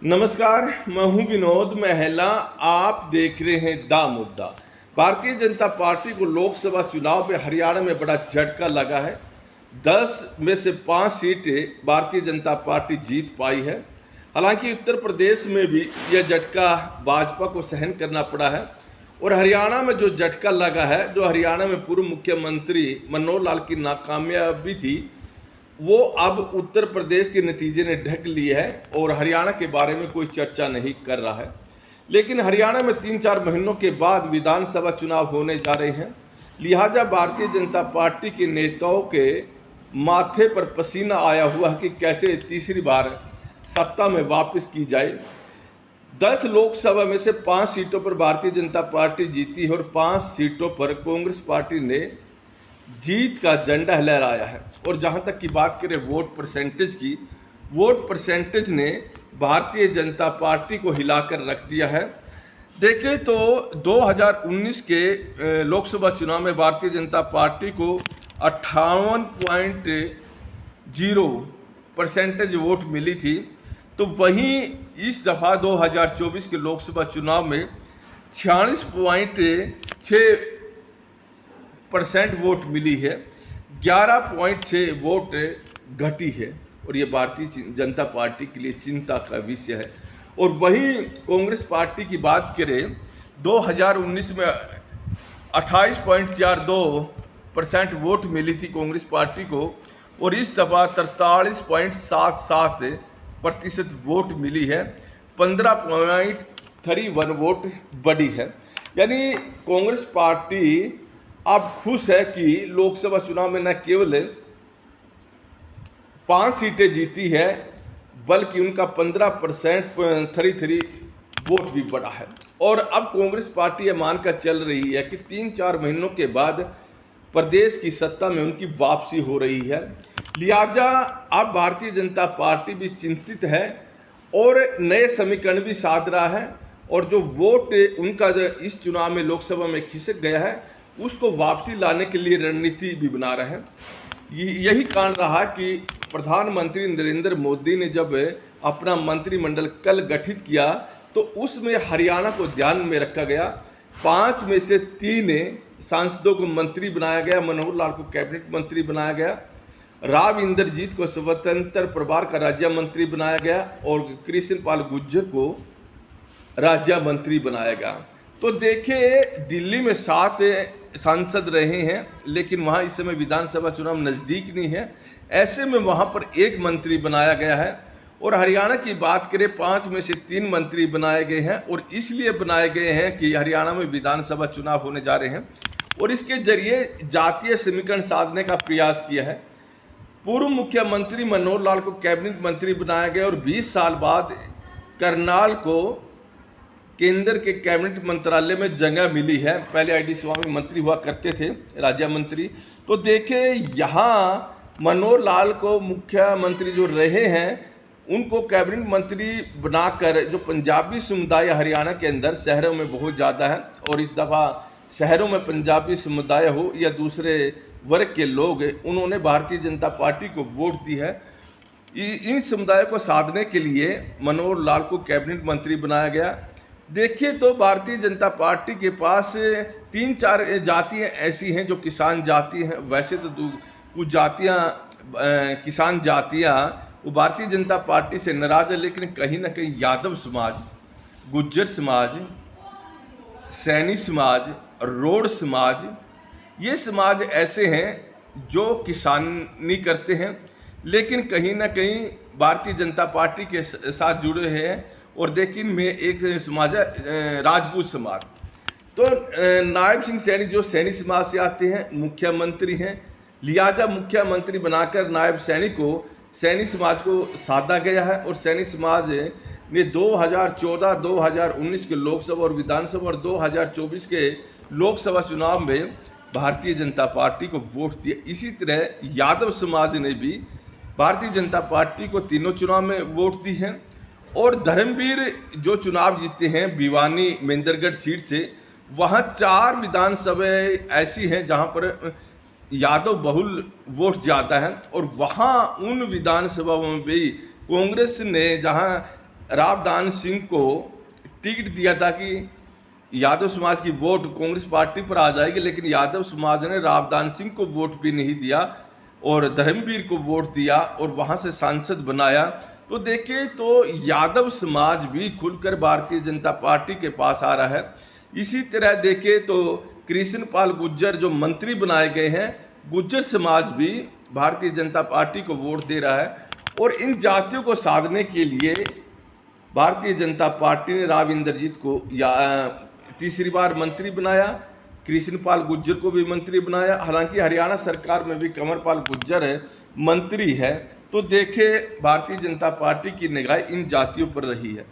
नमस्कार, मैं हूं विनोद महला। आप देख रहे हैं दा मुद्दा। भारतीय जनता पार्टी को लोकसभा चुनाव में हरियाणा में बड़ा झटका लगा है। 10 में से 5 सीटें भारतीय जनता पार्टी जीत पाई है। हालांकि उत्तर प्रदेश में भी यह झटका भाजपा को सहन करना पड़ा है और हरियाणा में जो झटका लगा है, जो हरियाणा में पूर्व मुख्यमंत्री मनोहर लाल की नाकामयाबी थी, वो अब उत्तर प्रदेश के नतीजे ने ढक लिया है और हरियाणा के बारे में कोई चर्चा नहीं कर रहा है। लेकिन हरियाणा में 3-4 महीनों के बाद विधानसभा चुनाव होने जा रहे हैं, लिहाजा भारतीय जनता पार्टी के नेताओं के माथे पर पसीना आया हुआ है कि कैसे तीसरी बार सत्ता में वापस की जाए। 10 लोकसभा में से 5 सीटों पर भारतीय जनता पार्टी जीती है और 5 सीटों पर कांग्रेस पार्टी ने जीत का झंडा लहराया है। और जहां तक की बात करें वोट परसेंटेज की, वोट परसेंटेज ने भारतीय जनता पार्टी को हिलाकर रख दिया है। देखें तो 2019 के लोकसभा चुनाव में भारतीय जनता पार्टी को 58.0% वोट मिली थी, तो वहीं इस दफ़ा 2024 के लोकसभा चुनाव में 46.6% वोट मिली है। 11.6 वोट घटी है और ये भारतीय जनता पार्टी के लिए चिंता का विषय है। और वहीं कांग्रेस पार्टी की बात करें, 2019 में 28.42% वोट मिली थी कांग्रेस पार्टी को और इस दफ़ा 43.77% वोट मिली है। 15.31 वोट बढ़ी है। यानी कांग्रेस पार्टी अब खुश है कि लोकसभा चुनाव में न केवल 5 सीटें जीती है, बल्कि उनका 15.33 वोट भी बढ़ा है। और अब कांग्रेस पार्टी यह मानकर चल रही है कि 3-4 महीनों के बाद प्रदेश की सत्ता में उनकी वापसी हो रही है। लिहाजा अब भारतीय जनता पार्टी भी चिंतित है और नए समीकरण भी साध रहा है और जो वोट उनका इस चुनाव में लोकसभा में खिसक गया है, उसको वापसी लाने के लिए रणनीति भी बना रहे हैं। यही कारण रहा कि प्रधानमंत्री नरेंद्र मोदी ने जब अपना मंत्रिमंडल कल गठित किया तो उसमें हरियाणा को ध्यान में रखा गया। 5 में से 3 सांसदों को मंत्री बनाया गया, मनोहर लाल को कैबिनेट मंत्री बनाया गया, राव इंद्रजीत को स्वतंत्र प्रभार का राज्य मंत्री बनाया गया और कृष्ण पाल गुर्जर को राज्य मंत्री बनाया गया। तो देखिए, दिल्ली में 7 सांसद रहे हैं, लेकिन वहाँ इस समय विधानसभा चुनाव नज़दीक नहीं है। ऐसे में वहाँ पर 1 मंत्री बनाया गया है। और हरियाणा की बात करें, 5 में से 3 मंत्री बनाए गए हैं और इसलिए बनाए गए हैं कि हरियाणा में विधानसभा चुनाव होने जा रहे हैं और इसके जरिए जातीय समीकरण साधने का प्रयास किया है। पूर्व मुख्यमंत्री मनोहर लाल को कैबिनेट मंत्री बनाया गया और 20 साल बाद करनाल को केंद्र के कैबिनेट मंत्रालय में जगह मिली है। पहले आईडी स्वामी मंत्री हुआ करते थे, राज्य मंत्री। तो देखें, यहाँ मनोहर लाल को मुख्यमंत्री जो रहे हैं, उनको कैबिनेट मंत्री बनाकर जो पंजाबी समुदाय हरियाणा के अंदर शहरों में बहुत ज़्यादा है और इस दफ़ा शहरों में पंजाबी समुदाय हो या दूसरे वर्ग के लोग, उन्होंने भारतीय जनता पार्टी को वोट दी है। इन समुदायों को साधने के लिए मनोहर लाल को कैबिनेट मंत्री बनाया गया। देखिए तो भारतीय जनता पार्टी के पास 3-4 जातियाँ ऐसी हैं जो किसान जाति हैं। वैसे तो कुछ जातियाँ किसान जातियाँ वो भारतीय जनता पार्टी से नाराज है, लेकिन कहीं ना कहीं यादव समाज, गुज्जर समाज, सैनी समाज, रोड समाज, ये समाज ऐसे हैं जो किसानी करते हैं, लेकिन कहीं ना कहीं भारतीय जनता पार्टी के साथ जुड़े हैं। और देखिए, में एक समाज है राजपूत समाज। तो नायब सिंह सैनी जो सैनी समाज से आते हैं, मुख्यमंत्री हैं। लिहाजा मुख्यमंत्री बनाकर नायब सैनी को सैनी समाज को साधा गया है और सैनी समाज ने 2014, 2019 के लोकसभा और विधानसभा और 2024 के लोकसभा चुनाव में भारतीय जनता पार्टी को वोट दिया। इसी तरह यादव समाज ने भी भारतीय जनता पार्टी को तीनों चुनाव में वोट दी है। और धर्मवीर जो चुनाव जीते हैं भिवानी महेंद्रगढ़ सीट से, वहाँ 4 विधानसभा ऐसी हैं जहाँ पर यादव बहुल वोट ज़्यादा है और वहाँ उन विधानसभाओं में भी कांग्रेस ने जहाँ रावदान सिंह को टिकट दिया था कि यादव समाज की वोट कांग्रेस पार्टी पर आ जाएगी, लेकिन यादव समाज ने रावदान सिंह को वोट भी नहीं दिया और धर्मवीर को वोट दिया और वहां से सांसद बनाया। तो देखिए, तो यादव समाज भी खुलकर भारतीय जनता पार्टी के पास आ रहा है। इसी तरह देखें तो कृष्णपाल गुर्जर जो मंत्री बनाए गए हैं, गुर्जर समाज भी भारतीय जनता पार्टी को वोट दे रहा है। और इन जातियों को साधने के लिए भारतीय जनता पार्टी ने राव इंद्रजीत को तीसरी बार मंत्री बनाया, कृष्णपाल गुर्जर को भी मंत्री बनाया। हालांकि हरियाणा सरकार में भी कंवरपाल गुर्जर मंत्री है। तो देखे, भारतीय जनता पार्टी की निगाह इन जातियों पर रही है।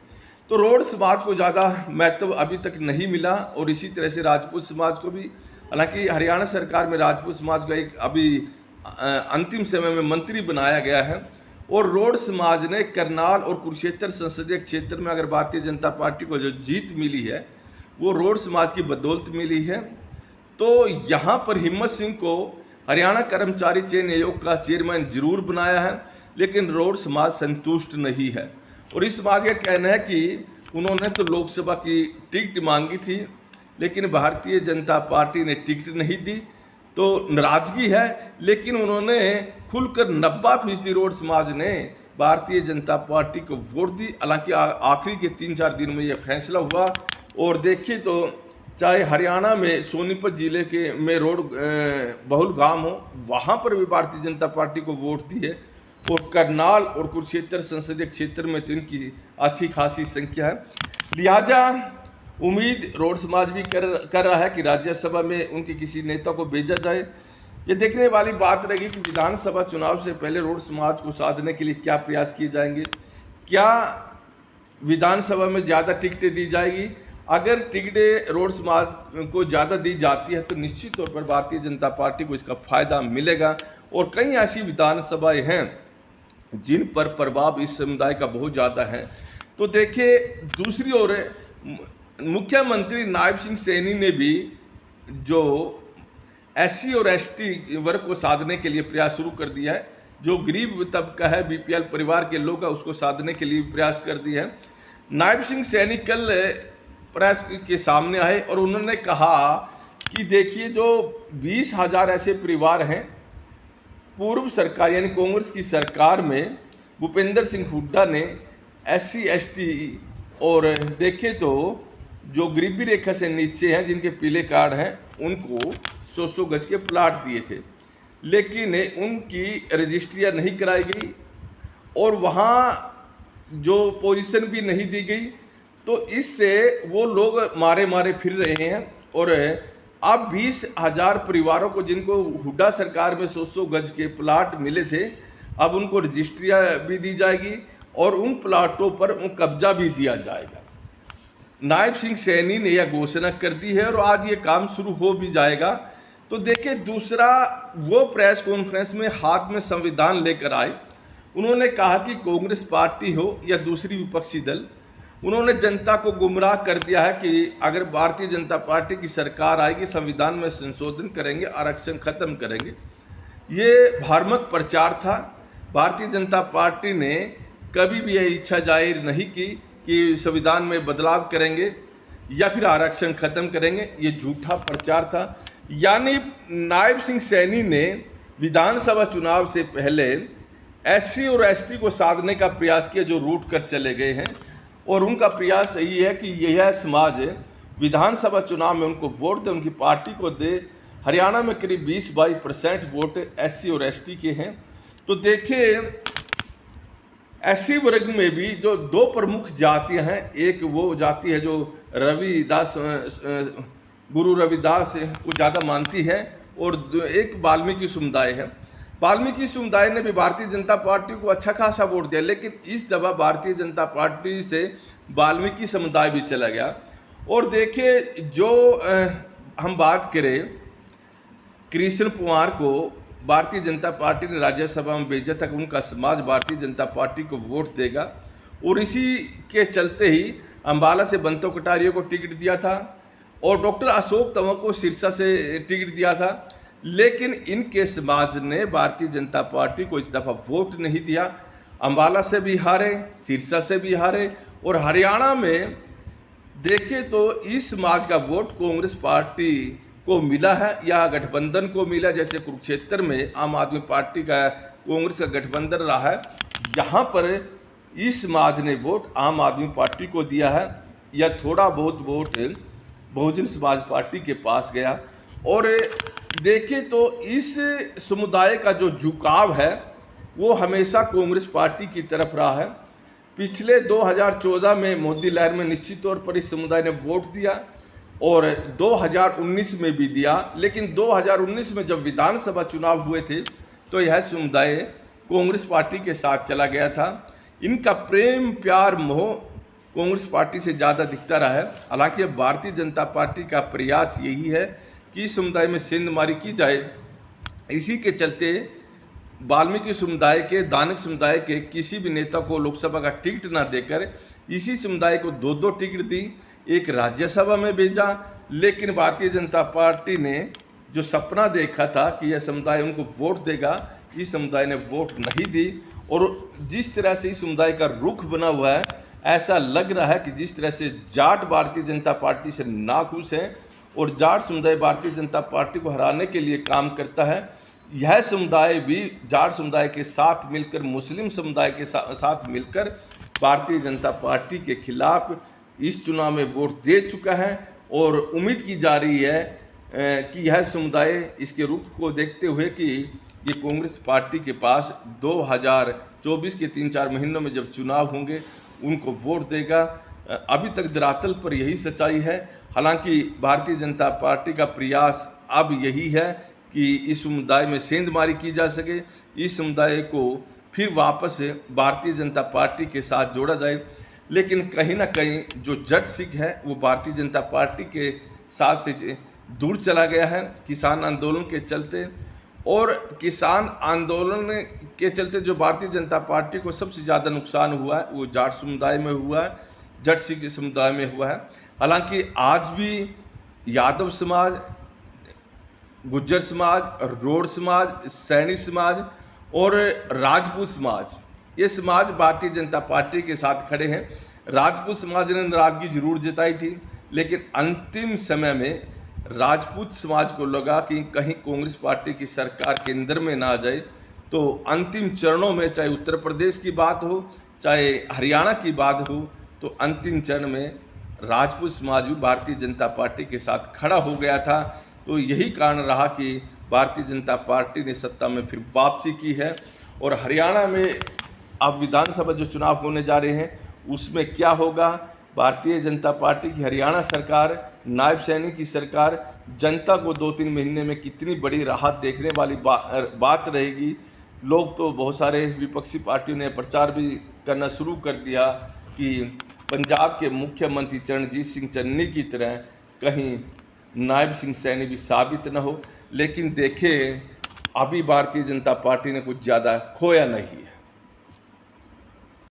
तो रोड समाज को ज़्यादा महत्व अभी तक नहीं मिला और इसी तरह से राजपूत समाज को भी। हालांकि हरियाणा सरकार में राजपूत समाज का एक अभी अंतिम समय में मंत्री बनाया गया है। और रोड समाज ने करनाल और कुरुक्षेत्र संसदीय क्षेत्र में अगर भारतीय जनता पार्टी को जो जीत मिली है वो रोड समाज की बदौलत मिली है। तो यहाँ पर हिम्मत सिंह को हरियाणा कर्मचारी चयन आयोग का चेयरमैन जरूर बनाया है, लेकिन रोड समाज संतुष्ट नहीं है। और इस समाज का कहना है कि उन्होंने तो लोकसभा की टिकट मांगी थी, लेकिन भारतीय जनता पार्टी ने टिकट नहीं दी, तो नाराजगी है। लेकिन उन्होंने खुलकर 90% रोड समाज ने भारतीय जनता पार्टी को वोट दी। हालांकि आखिरी के 3-4 दिन में यह फैसला हुआ। और देखिए, तो चाहे हरियाणा में सोनीपत जिले के में रोड बहुल गांव हो, वहाँ पर भी भारतीय जनता पार्टी को वोट दी है। और करनाल और कुरुक्षेत्र संसदीय क्षेत्र में तो इनकी अच्छी खासी संख्या है। लिहाजा उम्मीद रोड समाज भी कर रहा है कि राज्यसभा में उनके किसी नेता को भेजा जाए। ये देखने वाली बात रहेगी कि विधानसभा चुनाव से पहले रोड समाज को साधने के लिए क्या प्रयास किए जाएंगे। क्या विधानसभा में ज़्यादा टिकटें दी जाएगी? अगर टिकटें रोड समाज को ज़्यादा दी जाती है तो निश्चित तौर पर भारतीय जनता पार्टी को इसका फ़ायदा मिलेगा। और कई ऐसी विधानसभाएं हैं जिन पर प्रभाव इस समुदाय का बहुत ज़्यादा है। तो देखिए, दूसरी ओर मुख्यमंत्री नायब सिंह सैनी ने भी जो SC और ST वर्ग को साधने के लिए प्रयास शुरू कर दिया है। जो गरीब तबका है, BPL परिवार के लोग हैं, उसको साधने के लिए प्रयास कर दिया है। नायब सिंह सैनी कल प्रेस के सामने आए और उन्होंने कहा कि देखिए, जो 20,000 ऐसे परिवार हैं पूर्व सरकार यानी कांग्रेस की सरकार में भूपेंद्र सिंह हुड्डा ने SC ST और देखे तो जो गरीबी रेखा से नीचे हैं, जिनके पीले कार्ड हैं, उनको 100 गज के प्लाट दिए थे, लेकिन उनकी रजिस्ट्रियाँ नहीं कराई गई और वहाँ जो पोजीशन भी नहीं दी गई। तो इससे वो लोग मारे मारे फिर रहे हैं। और अब 20,000 परिवारों को जिनको हुड्डा सरकार में 100 गज के प्लाट मिले थे, अब उनको रजिस्ट्रियाँ भी दी जाएगी और उन प्लाटों पर कब्जा भी दिया जाएगा। नायब सिंह सैनी ने यह घोषणा कर दी है और आज ये काम शुरू हो भी जाएगा। तो देखिए, दूसरा वो प्रेस कॉन्फ्रेंस में हाथ में संविधान लेकर आए। उन्होंने कहा कि कांग्रेस पार्टी हो या दूसरी विपक्षी दल, उन्होंने जनता को गुमराह कर दिया है कि अगर भारतीय जनता पार्टी की सरकार आएगी, संविधान में संशोधन करेंगे, आरक्षण खत्म करेंगे। ये भ्रामक प्रचार था। भारतीय जनता पार्टी ने कभी भी यह इच्छा जाहिर नहीं की कि संविधान में बदलाव करेंगे या फिर आरक्षण खत्म करेंगे। ये झूठा प्रचार था। यानी नायब सिंह सैनी ने विधानसभा चुनाव से पहले SC और ST को साधने का प्रयास किया, जो रूट कर चले गए हैं। और उनका प्रयास यही है कि यह समाज विधानसभा चुनाव में उनको वोट दे, उनकी पार्टी को दे। हरियाणा में करीब 20-22% वोट SC और ST के हैं। तो देखिए, SC वर्ग में भी जो 2 प्रमुख जातियां हैं, एक वो जाति है जो गुरु रविदास को ज़्यादा मानती है और एक वाल्मीकि समुदाय है। वाल्मीकि समुदाय ने भी भारतीय जनता पार्टी को अच्छा खासा वोट दिया, लेकिन इस दफा भारतीय जनता पार्टी से वाल्मीकि समुदाय भी चला गया। और देखिए, जो हम बात करें, कृष्ण कुमार को भारतीय जनता पार्टी ने राज्यसभा में भेजा था कि उनका समाज भारतीय जनता पार्टी को वोट देगा। और इसी के चलते ही अम्बाला से बंतो कटारिया को टिकट दिया था और डॉक्टर अशोक तंवर को सिरसा से टिकट दिया था। लेकिन इनके समाज ने भारतीय जनता पार्टी को इस दफ़ा वोट नहीं दिया। अम्बाला से भी हारे, सिरसा से भी हारे, और हरियाणा में देखें तो इस समाज का वोट कांग्रेस पार्टी को मिला है या गठबंधन को मिला। जैसे कुरुक्षेत्र में आम आदमी पार्टी का कांग्रेस का गठबंधन रहा है, यहाँ पर इस समाज ने वोट आम आदमी पार्टी को दिया है या थोड़ा बहुत वोट बहुजन समाज पार्टी के पास गया। और देखें तो इस समुदाय का जो झुकाव है वो हमेशा कांग्रेस पार्टी की तरफ रहा है। पिछले 2014 में मोदी लहर में निश्चित तौर पर इस समुदाय ने वोट दिया और 2019 में भी दिया, लेकिन 2019 में जब विधानसभा चुनाव हुए थे तो यह समुदाय कांग्रेस पार्टी के साथ चला गया था। इनका प्रेम प्यार मोह कांग्रेस पार्टी से ज़्यादा दिखता रहा है। हालांकि अब भारतीय जनता पार्टी का प्रयास यही है कि इस समुदाय में सेंधमारी की जाए। इसी के चलते वाल्मीकि समुदाय के, दानक समुदाय के किसी भी नेता को लोकसभा का टिकट न देकर इसी समुदाय को 2-2 टिकट दी, एक राज्यसभा में भेजा। लेकिन भारतीय जनता पार्टी ने जो सपना देखा था कि यह समुदाय उनको वोट देगा, इस समुदाय ने वोट नहीं दी। और जिस तरह से इस समुदाय का रुख बना हुआ है, ऐसा लग रहा है कि जिस तरह से जाट भारतीय जनता पार्टी से नाखुश है और जाट समुदाय भारतीय जनता पार्टी को हराने के लिए काम करता है, यह समुदाय भी जाट समुदाय के साथ मिलकर, मुस्लिम समुदाय के साथ मिलकर भारतीय जनता पार्टी के खिलाफ इस चुनाव में वोट दे चुका है। और उम्मीद की जा रही है कि यह समुदाय इसके रुख को देखते हुए कि ये कांग्रेस पार्टी के पास 2024 के 3-4 महीनों में जब चुनाव होंगे उनको वोट देगा। अभी तक धरातल पर यही सच्चाई है। हालांकि भारतीय जनता पार्टी का प्रयास अब यही है कि इस समुदाय में सेंधमारी की जा सके, इस समुदाय को फिर वापस भारतीय जनता पार्टी के साथ जोड़ा जाए। लेकिन कहीं ना कहीं जो जट सिख है वो भारतीय जनता पार्टी के साथ से दूर चला गया है किसान आंदोलन के चलते। और किसान आंदोलन के चलते जो भारतीय जनता पार्टी को सबसे ज़्यादा नुकसान हुआ है वो जाट समुदाय में हुआ है, जट सिख समुदाय में हुआ है। हालांकि आज भी यादव समाज, गुज्जर समाज, रोड समाज, सैनी समाज और राजपूत समाज, ये समाज भारतीय जनता पार्टी के साथ खड़े हैं। राजपूत समाज ने नाराजगी जरूर जताई थी, लेकिन अंतिम समय में राजपूत समाज को लगा कि कहीं कांग्रेस पार्टी की सरकार केंद्र में ना आ जाए। तो अंतिम चरणों में, चाहे उत्तर प्रदेश की बात हो, चाहे हरियाणा की बात हो, तो अंतिम चरण में राजपूत समाज भी भारतीय जनता पार्टी के साथ खड़ा हो गया था। तो यही कारण रहा कि भारतीय जनता पार्टी ने सत्ता में फिर वापसी की है। और हरियाणा में अब विधानसभा जो चुनाव होने जा रहे हैं उसमें क्या होगा, भारतीय जनता पार्टी की हरियाणा सरकार, नायब सैनी की सरकार जनता को 2-3 महीने में कितनी बड़ी राहत देखने वाली बात रहेगी। लोग तो बहुत सारे विपक्षी पार्टियों ने प्रचार भी करना शुरू कर दिया कि पंजाब के मुख्यमंत्री चरणजीत सिंह चन्नी की तरह कहीं नायब सिंह सैनी भी साबित न हो। लेकिन देखें, अभी भारतीय जनता पार्टी ने कुछ ज़्यादा खोया नहीं है।